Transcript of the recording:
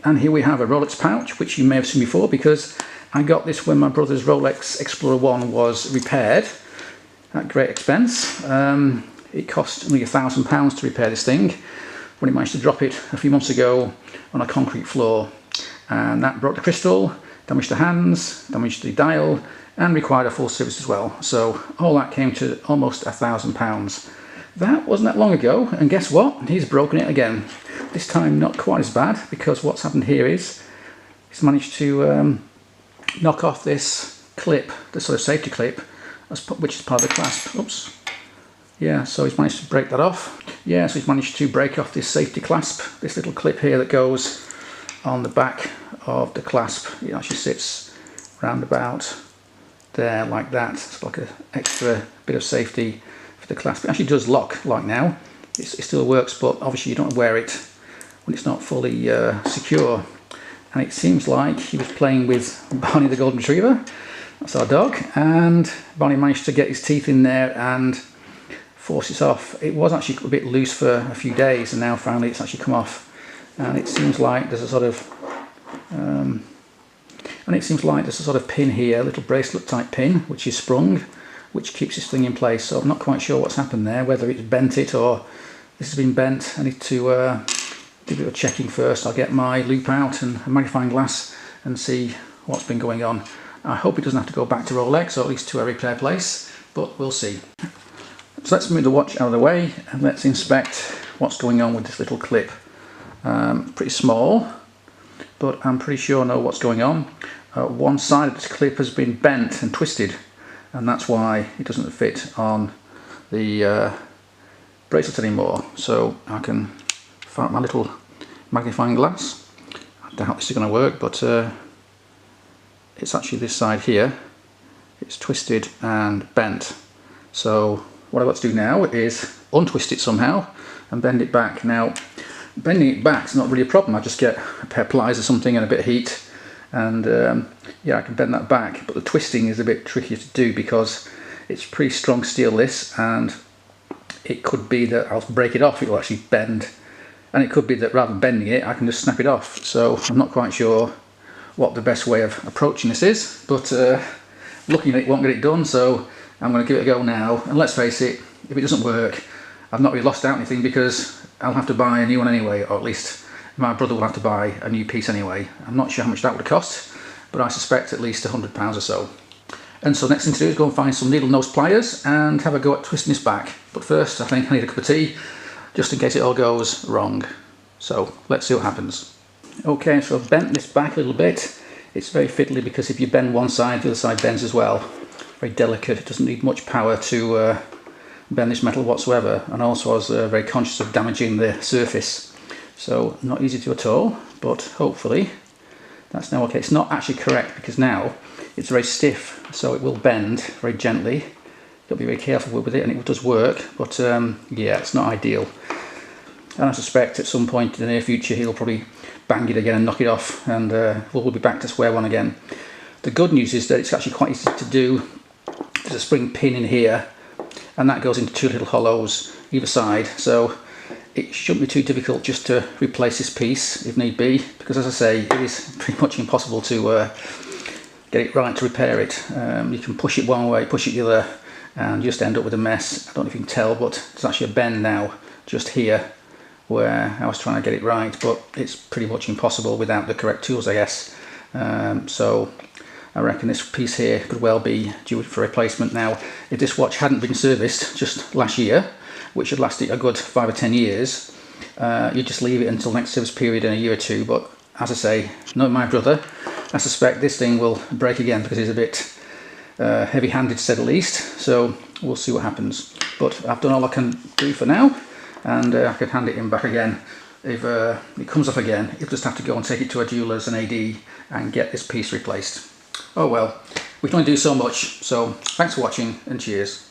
and here we have a Rolex pouch, which you may have seen before because I got this when my brother's Rolex Explorer 1 was repaired at great expense. It cost only £1,000 to repair this thing when he managed to drop it a few months ago on a concrete floor, and that broke the crystal, damaged the hands, damaged the dial, and required a full service as well. So all that came to almost £1,000. That wasn't that long ago, and guess what? He's broken it again. This time not quite as bad, because what's happened here is he's managed to knock off this clip, this sort of safety clip, which is part of the clasp. Oops. Yeah, so he's managed to break that off. Yeah, so he's managed to break off this safety clasp, this little clip here that goes on the back of the clasp. It actually sits round about there like that. It's like an extra bit of safety for the clasp. It actually does lock like now. It still works, but obviously you don't wear it when it's not fully secure. And it seems like he was playing with Barney the Golden Retriever, that's our dog, and Barney managed to get his teeth in there and force it off. It was actually a bit loose for a few days, and now finally it's actually come off. And it seems like there's a sort of pin here, a little bracelet type pin, which is sprung, which keeps this thing in place. So I'm not quite sure what's happened there, whether it's bent it or this has been bent. I need to do a bit of checking first. I'll get my loop out and a magnifying glass and see what's been going on. I hope it doesn't have to go back to Rolex, or at least to a repair place, but we'll see. So let's move the watch out of the way and let's inspect what's going on with this little clip. Pretty small, but I'm pretty sure I know what's going on. One side of this clip has been bent and twisted, and that's why it doesn't fit on the bracelet anymore. So I can fire my little magnifying glass. I doubt this is going to work, but it's actually this side here. It's twisted and bent. So what I've got to do now is untwist it somehow and bend it back. Now, bending it back is not really a problem. I just get a pair of pliers or something and a bit of heat, and yeah, I can bend that back. But the twisting is a bit trickier to do because it's pretty strong steel, this, and it could be that I'll break it off, it will actually bend, and it could be that rather than bending it, I can just snap it off. So I'm not quite sure what the best way of approaching this is, but looking at it won't get it done, so I'm going to give it a go now. And let's face it, if it doesn't work, I've not really lost out anything, because I'll have to buy a new one anyway, or at least my brother will have to buy a new piece anyway. I'm not sure how much that would cost, but I suspect at least £100 or so. And so next thing to do is go and find some needle nose pliers and have a go at twisting this back. But first I think I need a cup of tea, just in case it all goes wrong. So let's see what happens. Okay, so I've bent this back a little bit. It's very fiddly because if you bend one side, the other side bends as well. Very delicate, it doesn't need much power to bend this metal whatsoever, and also I was very conscious of damaging the surface. So not easy to do at all, but hopefully that's now okay. It's not actually correct because now it's very stiff, so it will bend very gently. You've got to be very careful with it, and it does work, but yeah, it's not ideal. And I suspect at some point in the near future he'll probably bang it again and knock it off, and we'll be back to square one again. The good news is that it's actually quite easy to do. There's a spring pin in here, and that goes into two little hollows either side, so it shouldn't be too difficult just to replace this piece if need be, because as I say, it is pretty much impossible to get it right to repair it. You can push it one way, push it the other, and just end up with a mess. I don't know if you can tell, but there's actually a bend now just here where I was trying to get it right, but it's pretty much impossible without the correct tools, I guess. So I reckon this piece here could well be due for replacement now. If this watch hadn't been serviced just last year, which had lasted a good 5 or 10 years, you just leave it until next service period in a year or two. But as I say, knowing my brother, I suspect this thing will break again because he's a bit heavy-handed, to say the least. So we'll see what happens. But I've done all I can do for now, and I can hand it in back again. If it comes off again, you'll just have to go and take it to a jeweller's and AD and get this piece replaced. Oh well, we can only do so much, so thanks for watching and cheers.